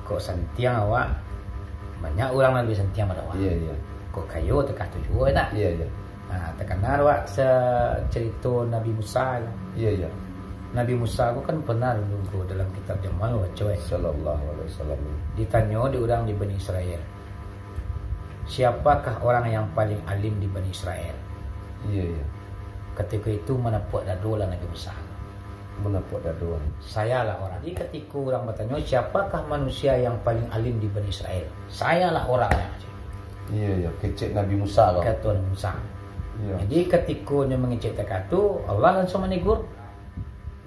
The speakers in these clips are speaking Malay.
kok sentiang awak banyak orang lebih sentiang pada awak. Iya iya. Kok kayu tekah tujuh tak? Iya iya. Nah, terkenal awak cerita Nabi Musa. Iya iya. Nabi Musa aku kan pernah dulu dalam kitab Jamal baca Sallallahu alaihi wasallam. ditanya di orang di Bani Israel. Siapakah orang yang paling alim di Bani Israel? Iya iya. Ketika itu menepuk dadolah Nabi Musa. Menepuk daduan. Sayalah orang. Jadi ketika orang bertanya siapakah manusia yang paling alim di Bani Israel? Sayalah orangnya. Iya iya. Kecil Nabi Musa kau. Kata Nabi Musa. Iya. Jadi ketika dia mengecek itu Allah langsung menegur.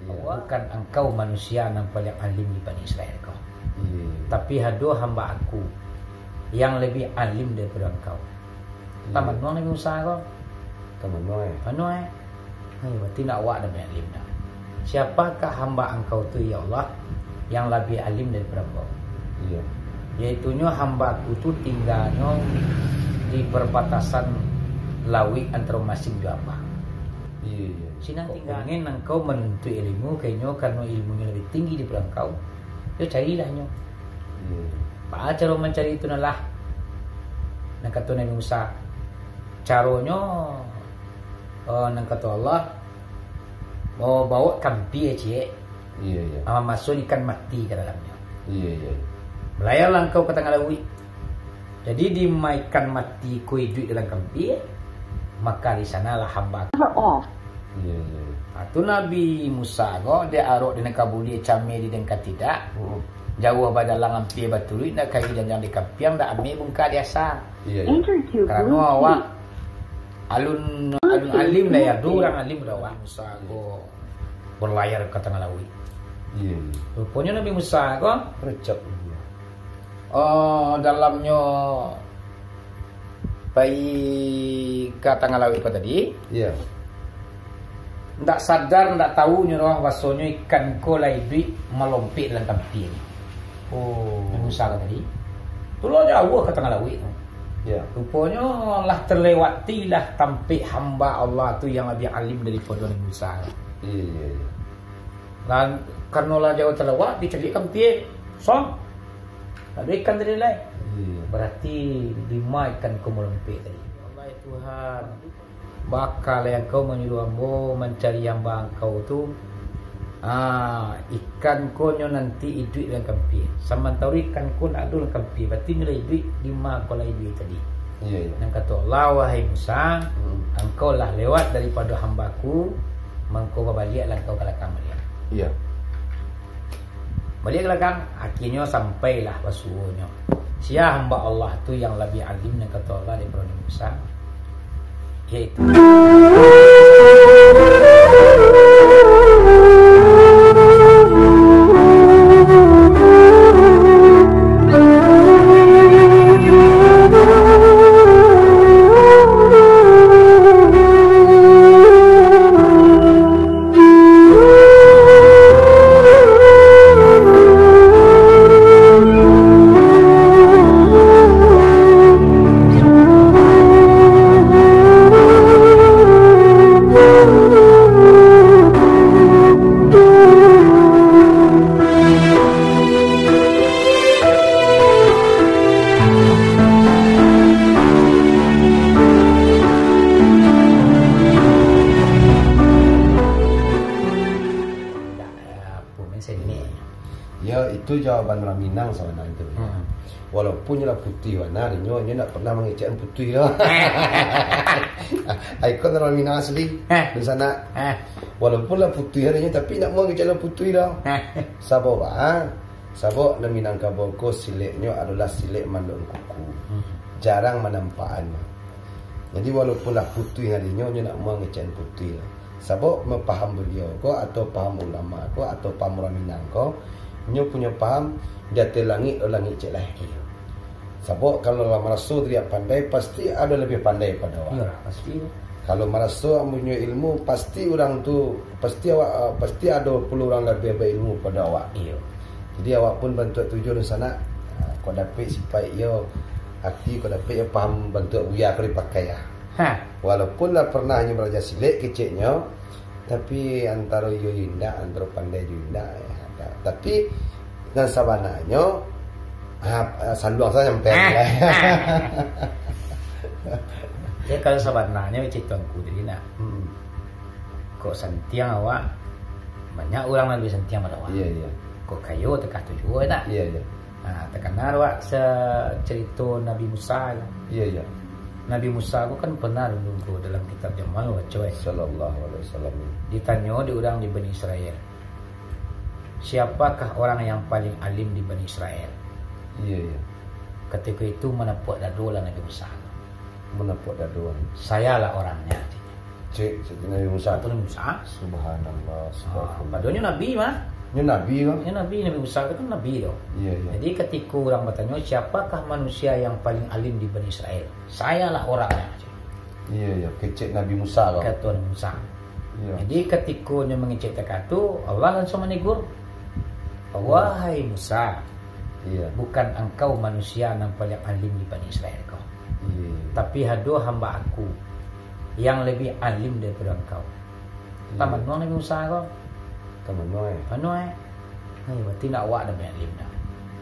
Iya. Bukan engkau manusia yang paling alim di Bani Israel kau. Iya. Tapi ada hamba aku yang lebih alim daripada engkau. Tamat no Nabi Musa kau. Teman noy. Anu berarti nak awak dah banyak alim dah. Siapakah hamba engkau tu ya Allah yang lebih alim daripada engkau? Iya. Iaitunya hamba aku tu tinggalnya di perbatasan lawi antara Masing Jabah. Iya iya. Sina tinggalin engkau menuntut ilmu kayaknya karena ilmunya lebih tinggi daripada engkau. Yo carilah nyo. Iya. Apa cara mencari itu nalah? Nak kata Nabi Musa. Caranya nak kata Allah mau bawa kampi aja. Iya iya. Ama masuk ikan mati ke dalamnya. Iya iya. Melayarlah engkau ke tengah laut. Jadi di ikan mati ku hidup dalam kampi, maka di sanalah hamba. Iya iya. Itu Nabi Musa go dia arok dengan kabuli came di dengka tidak. Jauh badalang ampi baturi nak kayu janjang di kampiang dak ame bungka biasa. Iya iya. Karena awak alun alim lah ya, orang alim dah awak Musa go berlayar ke tengah laut. Iya. Rupanya Nabi Musa go Recep. dalamnya bayi ke tengah laut kau tadi. Iya. Ndak sadar, ndak tahu nyuruh wasonya ikan kolai duit melompit dalam kampi ni. Oh. Musa tadi. Tolong jauh ke tengah laut tu. Ya. Rupanya lah terlewati lah tampik hamba Allah tu yang lebih alim daripada Nabi Musa. Iya iya. Dan karena lah jauh terlewat dicari kampi. Song. Tak ada ikan tadi lain. Iya. Berarti 5 ikan kau melompit tadi. Allah Tuhan. Bakal yang kau menyuruh hamba mencari hamba kau tu ikan kau nanti hidup dalam kampi. Sementara ikan kau nak ada dalam kampi, berarti nilai hidup 5 kau lah hidup tadi. Iya iya. Dan kata Allah, wahai Musa, engkau lah lewat daripada hambaku, mengkau berbaliklah engkau ke belakang balik. Iya. Balik ke belakang, akhirnya sampailah wasuhnya. Sia hamba Allah tu yang lebih alim dan kata Allah daripada Musa. Yaitu ya itu jawaban orang Minang sebenarnya itu. Walaupun dia putih warna, dia nak pernah mengecek putih dah. Ikon orang Minang asli di sana. Walaupun lah putih harinya, tapi nak mau ngecek putih dah. Sabab sabab na Minangkabau ko sileknya adalah silek mandor kuku. Jarang menampakannya. Jadi walaupun lah putih harinya, dia nak mau ngecek putih dah. Sabab mempaham beliau ko atau paham ulama ko atau paham orang Minang ko, dia punya paham dia langit cek lagi. Sebab kalau merasa dia pandai, pasti ada lebih pandai pada awak. ya, pasti. Kalau merasa punya ilmu, pasti orang tu pasti awak pasti ada 10 orang lebih berilmu pada awak. Iya. Jadi awak pun bantu tujuan di sana. Kau dapat supaya yo hati kau dapat yo paham bantu buya kau dipakai ya. Walaupun lah pernah hanya belajar silet kecilnya, tapi antara yo indah, antara pandai yo indah. Ya. Tapi dan sabananya Saluang saya nyampe. Ya kalau sebenarnya ceritaku jadi nak. Kok sentiang awak banyak orang lebih sentiang pada awak. Iya. Kok kayu tekah tujuh tak? Iya. Terkenal awak cerita Nabi Musa. Iya. Nabi Musa aku kan pernah dulu dalam kitab Jamal baca sallallahu alaihi wasallam. Ditanya di orang di Bani Israel. Siapakah orang yang paling alim di Bani Israel? Iya. Ketika itu menepuk dadu Nabi Musa. Menepuk dadu. Sayalah orangnya. Cik Nabi Musa. Nabi Musa. Subhanallah. Padahal Nabi mah. Nabi kan? Nabi Musa itu kan Nabi dong. Iya. Jadi ketika orang bertanya siapakah manusia yang paling alim di Bani Israel? Sayalah orangnya. Iya. Kecik Nabi Musa kan? Kata Nabi Musa. Iya. Jadi ketika dia mengecek itu Allah langsung menegur. Wahai Musa. Iya. Bukan engkau manusia yang paling alim di Bani Israel kau. Iya. Tapi ada hamba aku yang lebih alim daripada engkau. Taman Nabi Musa kau. Taman Noe. Berarti nak awak dah banyak alim dah.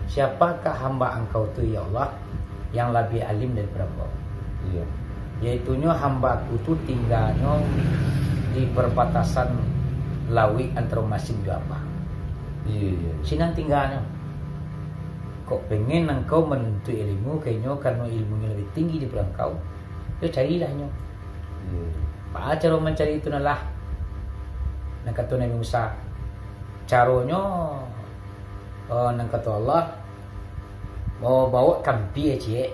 Siapakah hamba engkau tu ya Allah yang lebih alim daripada engkau? Iya. Iaitunya hamba aku tu tinggalnya di perbatasan laut antara Mesir dan Java. Iya. Sini tinggalnya. Kok pengen engkau menuntut ilmu kayaknya karena ilmunya lebih tinggi daripada engkau. Ya carilah nyo. Iya. Pak cara mencari itu nalah. Nak kata Nabi Musa. Caranya nak kata Allah mau bawa kampi cik.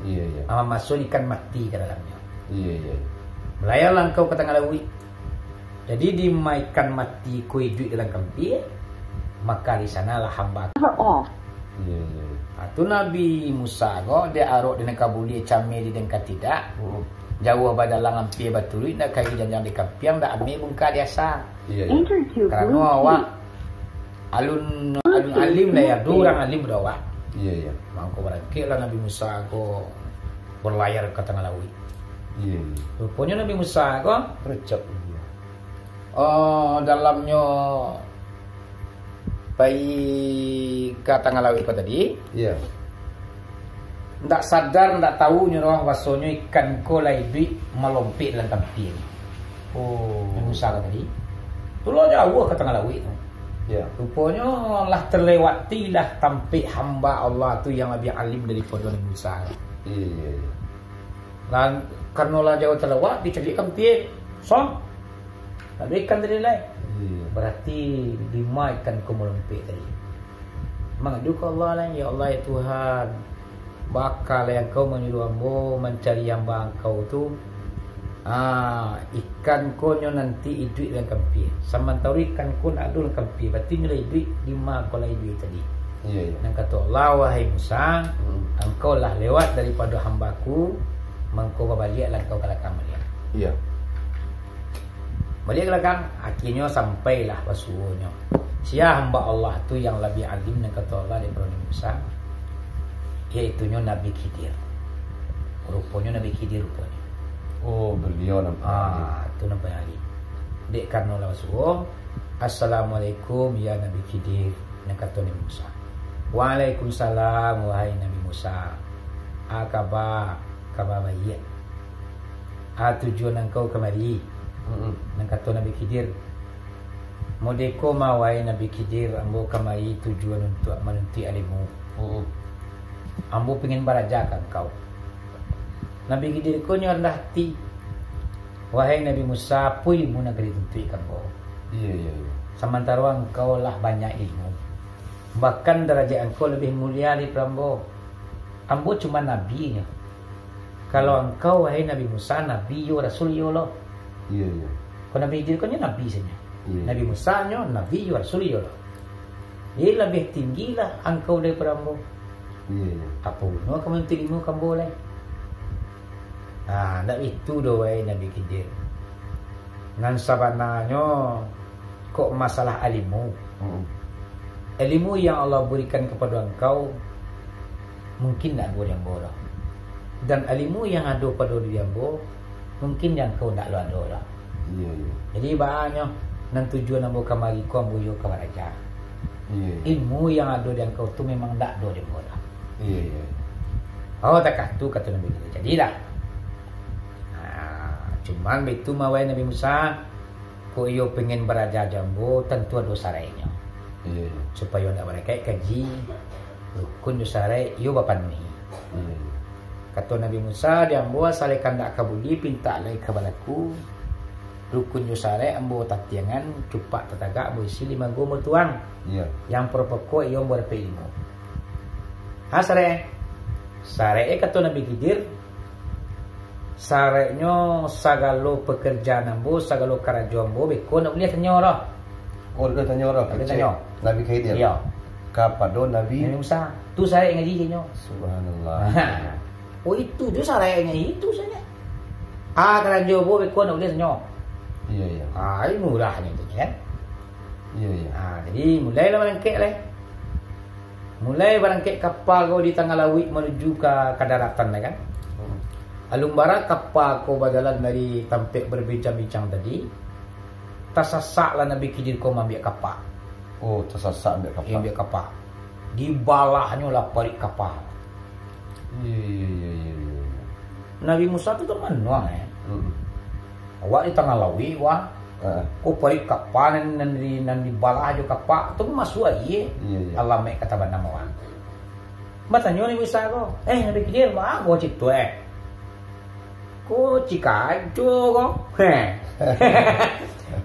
Iya. Masuk ikan mati ke dalamnya. Iya. Melayarlah engkau ke tengah laut. Jadi di ikan mati ku hidup dalam kampi, maka di sanalah hamba. Iya. Tu Nabi Musa kok dia arok dengan kabuli camai di dengka tidak. Jauh badalang ampir baturi nak kai janjang di kampiang dak ambil bungka biasa. Iya. Kerana awak alun alim lah ya, dua orang alim dah awak. Iya. Mangko berangkatlah Nabi Musa ko berlayar ke tengah laut. Iya. Rupanya Nabi Musa ko Recep. dalamnya pergi ke tengah laut ko tadi. Iya. Ndak sadar, ndak tahu nyuruh wasonya ikan ko lagi melompit dalam kampi. Nabi Musa tadi. Tulah jauh ke tengah laut tu. Ya. Rupanya lah terlewati lah tampik hamba Allah tu yang lebih alim daripada Nabi Musa. Iya. Dan karena lah jauh terlewat dicari kampi. Song. Tak ada ikan tadi lain. Iya. Berarti 5 ikan ko melompit tadi. Mengadu ke Allah lah, ya Allah ya Tuhan. Bakal yang kau menyuruh hamba mencari hamba engkau tu ikan ko nyo nanti hidup dalam kampi. Sementara ikan ko nak ada dalam kampi, berarti nyo hidup 5 ko lah hidup tadi. Iya. Dan kata Allah, wahai Musa, engkau lah lewat daripada hambaku, mengkau berbaliklah engkau ke belakang balik. Iya. Balik ke belakang, akhirnya sampailah pasuruhnya. Siapa hamba Allah tu yang lebih alim, dan kata Allah daripada Musa, iaitunya Nabi Khidir. Rupanya Nabi Khidir rupanya. Beliau nampak. Itu nampak Ali. Dek karena Allah suruh, Assalamualaikum ya Nabi Khidir. Yang kata Nabi Musa. Waalaikumsalam wahai Nabi Musa. Kabar baik. Tujuan engkau kemari. Yang kata Nabi Khidir. Modeko mawai Nabi Khidir, ambo kemari tujuan untuk menuntut ilmu. Ambo pengen berajakan kau. Nabi Khidir ko nyo rendah hati. Wahai Nabi Musa, pui mu nak dituntut kamu. Iya. Sementara engkau lah banyak ilmu. Bahkan derajat engkau lebih mulia daripada ambo. Ambo cuma nabinya. Kalau engkau wahai Nabi Musa, nabi yo rasul yo lo. Iya. Kalau Nabi Khidir ko nyo nabi saja. Iya. Nabi Musa nyo nabi yo rasul yo lo. Dia lebih tinggi lah engkau daripada ambo. Iya. Apa no kamu ilmu kamu boleh. Nak itu doai Nabi Khidir. Nan sabananya kok masalah ilmu. Ilmu yang Allah berikan kepada engkau mungkin tak boleh yang bodoh. Dan ilmu yang ada pada diri ambo mungkin yang kau tak ada lah. Iya. Jadi banyak nan tujuan ambo kamari ko ambo yo kamaraja. Iya. Ilmu yang ada di engkau tu memang tak ada di bodoh. Iya, iya. Oh tak tu kata Nabi kita. Jadilah. Cuman begitu mawai Nabi Musa, ko iyo pengen beraja jambu tentu ada sarainya. Iya, iya. Supaya nak mereka kaji rukun do sarai iyo bapan ni. Iya, iya. Kata Nabi Musa dia ambo sale kandak kabuli pinta lai kabalaku. Rukun yo sare ambo tatiangan cupak tetagak ambo isi 5 gomo tuang. Iya. Yang perpoko iyo berpe 5. Ha sare. Sare kata Nabi Khidir. Sare nyo sagalo pekerjaan ambo, sagalo karajo ambo beko nak boleh tanya dah. Oh, dia tanya orang. Dia tanya. Nabi Khidir. Ya. Kapado Nabi Musa. Tu sare ngaji nyo. Subhanallah. Oh itu tu sarainya itu saja. Karajo ambo beko nak boleh tanya. Iya, iya. Ini murahnya tu kan. Iya, iya. Jadi mulailah berangkit lah. Mulai berangkit kapal kau di tengah laut menuju ke daratan lah kan. Alumbara kapal kau berjalan dari tempat berbincang-bincang tadi. Tersesaklah Nabi Khidir kau ambil kapal. Oh, tersasak ambil kapal. Ambil kapal. Di balahnya lah parit kapal. Iya, iya, iya, iya. Nabi Musa tu teman doang Awak di tengah laut wah. Kau parit kapal dan di balah aja kapal tu masuk aja. Iya, iya. Allah mek kata nama orang. Matanya Nabi Musa kau. Nabi Khidir mah kau citu Kau cikajo kau.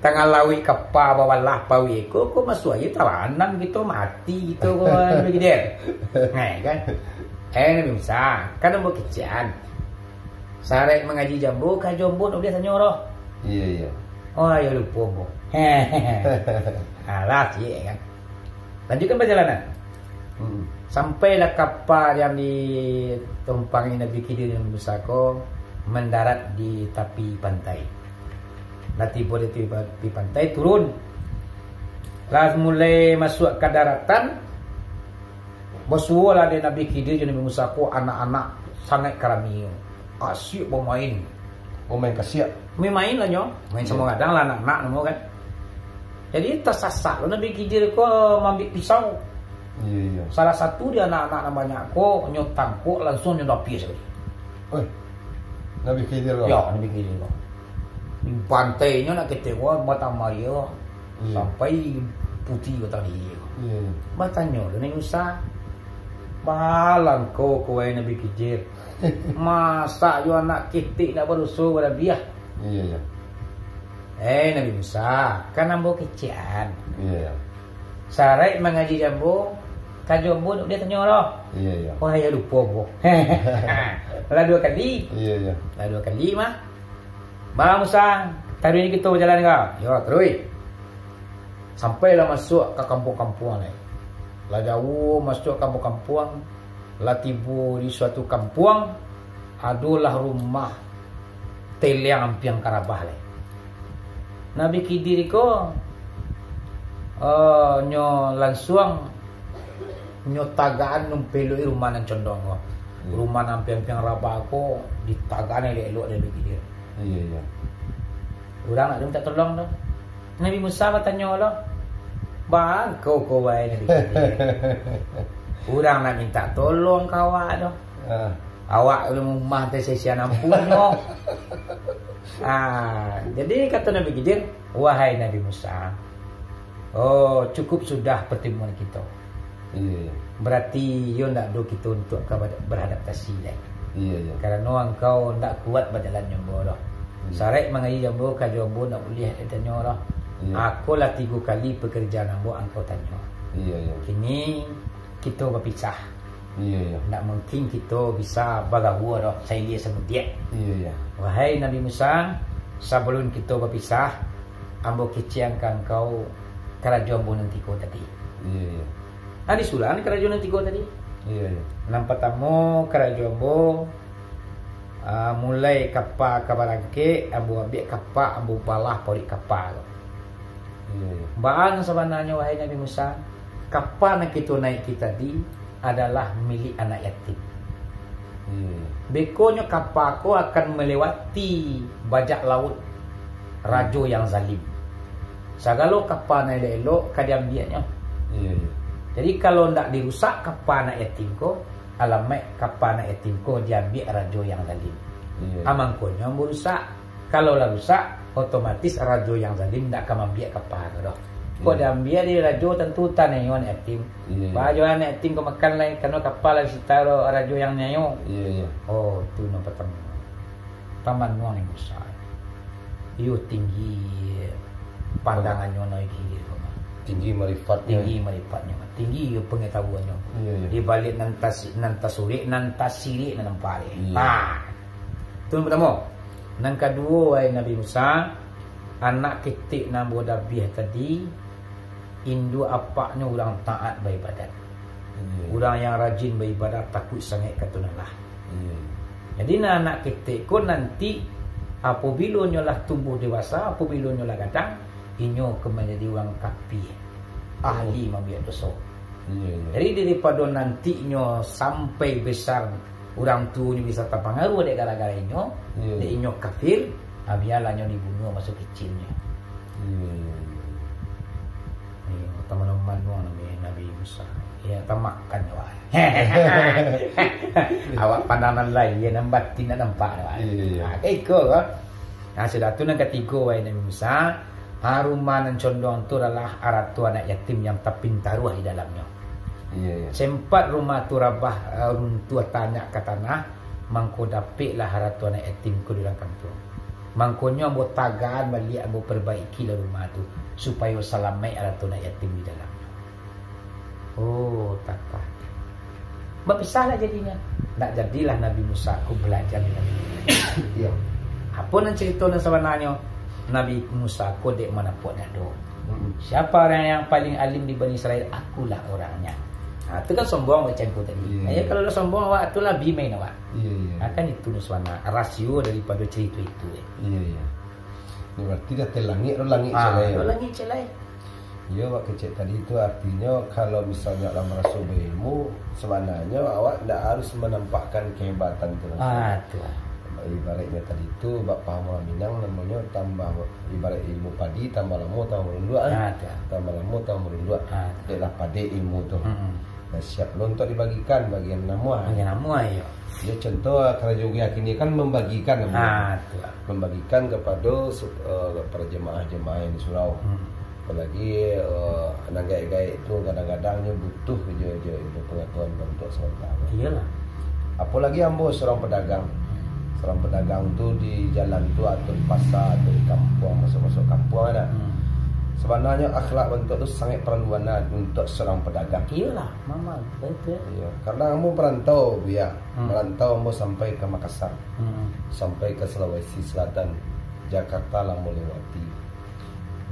Tengah laut kapal bawa lah pawi kau masuk aja talanang gitu mati gitu kau Nabi Khidir. Kan? Nabi Musa kan mau kecian. Sarek mengaji jambu kan jambu nak dia tanya roh. Iya, iya. Oh ya lupa kau. Alah cik kan. Lanjutkan perjalanan. Sampailah kapal yang ditumpangi Nabi Khidir dan Musa ko mendarat di tepi pantai. Nanti boleh tepi pantai turun. Lalu mulai masuk ke daratan. Bersualah dia Nabi Khidir dan Nabi Musa ko anak-anak sangat kerami. Asyik bermain. Oh, main kasiak. Main lah nyo. Main sama kadang lah anak-anak namo kan. Jadi tersesat lo Nabi Khidir ko ambil pisau. Iya, iya. Salah satu dia anak-anak namanya ko nyotang ko langsung nyodapi sekali. Nabi Khidir kau. Ya, Nabi Khidir ko. Di pantainya nak ketewa mata Maria sampai putih kata dia. Iya. Batanya lo Nabi Musa. Balang ko Nabi Khidir. Masa yo anak kitik nak berusuh pada biah. Iya, iya. Nabi Musa kan ambo kecian. Iya, iya. Sarai mengaji jambu, kajombo dia tanya roh. Iya, iya. Wah ya lupa bo. Lah 2 kali. Iya, iya. Lah 2 kali mah. Bang Musa, tadi ni kita berjalan kau. Ya, terus. Sampailah masuk ke kampung-kampungan ni. Lah jauh masuk kampung-kampungan. Lah tiba di suatu kampung adalah rumah teliang ampiang karabah le. Nabi Khidir ko nyo langsung nyo tagaan nung peloi rumah nang condong ko. Rumah nang ampiang rabah ko ditagaan elok Nabi Khidir. Iya, iya. Urang nak minta tolong dah. Nabi Musa bertanya Allah. Bang kau wae Nabi Khidir. Urang nak minta tolong kawak dah. Awak rumah teh sesian ampunnya. Jadi kata Nabi Khidir, wahai Nabi Musa. Oh, cukup sudah pertemuan kita. Iya, iya. Berarti yo ndak do kita untuk beradaptasi lah. Iya, iya. Karena engkau ndak kuat berjalan jambu dah. Sarek mengaji jambu ka jambu nak boleh tanya dah. Aku lah 3 kali pekerjaan ambo engkau tanya. Iya, iya. Kini kita berpisah. Iya, iya. Tak mungkin kita bisa bergaul dah. Saya sama dia. Iya, iya. Wahai Nabi Musa, sebelum kita berpisah, ambo keciankan kau kerajaan nanti kau tadi. Iya, iya. Di sulan kerajaan nanti kau tadi. Iya, iya. Nampak tamu kerajaan mulai kapal kabarangke, ambo ambil kapal, ambo balah pori kapal. Iya, iya. Baan sebenarnya wahai Nabi Musa, kapal yang kita naiki tadi adalah milik anak yatim. Bekonya kapal ko akan melewati bajak laut raja yang zalim. Segala kapal nak elok kadiam dianya. Iya, iya. Jadi kalau ndak dirusak kapal anak yatim ko, alamak kapan yatim ko diambil rajo yang zalim. Amangkonnya merusak. Kalau lah rusak, otomatis rajo yang zalim tak akan ambil kapal dah. Kau diambil di rajo tentu tanah yatim. Baju anak yatim kau makan lain karena kapal lagi taruh rajo yang nyayo. Oh, tu nomor pertama. Taman nuang yang besar. Iyo tinggi pandangannya naik kiri. Tinggi marifatnya. Tinggi pengetahuannya. Di balik nantas surik, nantas sirik nan nampak. Itu yang pertama. Yang kedua Nabi Musa, anak ketik nambo dabih tadi, indu apaknya orang taat beribadat. Orang yang rajin beribadat takut sangat katunalah. Jadi anak ketik ko nanti apabila nyolah tumbuh dewasa, apabila nyolah gadang, inyo menjadi orang kapi, ahli membiak dosa. Jadi daripada nantinya sampai besar orang tu ni bisa terpengaruh dek gara-gara inyo, dek inyo kafir, biarlah inyo dibunuh masa kecilnya. Teman-teman Nabi Musa, ya tamakan awak. Awak pandangan lain, ya nampak tidak nampak awak. Iko kan. Nah sudah tu yang ketiga Nabi Musa, haruman dan condong tu adalah aratu anak yatim yang terpintaruh di dalamnya. Sempat rumah tu rabah runtuh tanah ke tanah, mangko dapiklah haratu anak yatim ku di dalam kampung. Mangkonya ambo tagaan balik ambo perbaiki lah rumah tu supaya selamat haratu anak yatim di dalamnya. Oh, takkan. Berpisahlah jadinya. Tak jadilah Nabi Musa ku belajar di dalam. Iya. Apa nan cerita dan sebenarnya Nabi Musa ku dek mana pun ada. Siapa orang yang paling alim di Bani Israel? Akulah orangnya. Nah, itu kan sombong macam aku tadi. Ya kalau lo sombong awak itulah bimain awak. Kan itu nuswana rasio daripada cerita itu. Ini berarti dah terlangit celai. Langit celai. Ya, awak kecil tadi itu artinya kalau misalnya dalam merasa berilmu, sebenarnya awak tidak harus menampakkan kehebatan itu. Itu. Ibaratnya tadi itu Bapak Paham Minang namanya tambah ibarat ilmu padi tambah lama tambah merundua tambah lama tambah merundua. Deklah padi ilmu tu. Nah, siap lo untuk dibagikan bagian nama. Ya. Ya contoh kerajaan kini kan membagikan membagikan kepada para jemaah-jemaah yang di surau. Apalagi anak gaik-gaik itu kadang-kadangnya butuh je pengetahuan untuk sementara. Iyalah. Apalagi ambo seorang pedagang. Seorang pedagang tu di jalan tu atau di pasar atau di kampung, masuk-masuk kampung ada. Sebenarnya akhlak bentuk tu sangat perluan untuk seorang pedagang. Iyalah, mama betul. Iya, karena kamu perantau ya. Merantau kamu sampai ke Makassar. Sampai ke Sulawesi Selatan, Jakarta lah melewati.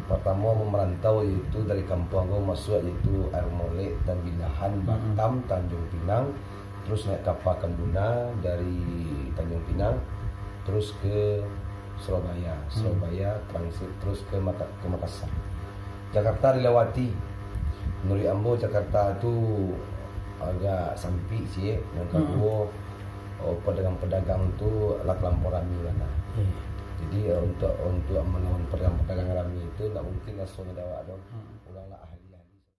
Pertama merantau itu dari kampung kamu masuk itu Air Molek dan Bilahan, Batam, Tanjung Pinang. Terus naik kapal Kanduna dari Tanjung Pinang terus ke Surabaya transit terus ke Makassar. Jakarta dilewati. Menurut ambo Jakarta tu agak sampi sih. Yang kedua pedagang-pedagang tu lah kelompok rami mana. Jadi untuk melawan pedagang-pedagang rami itu tak mungkin langsung ada awak dong.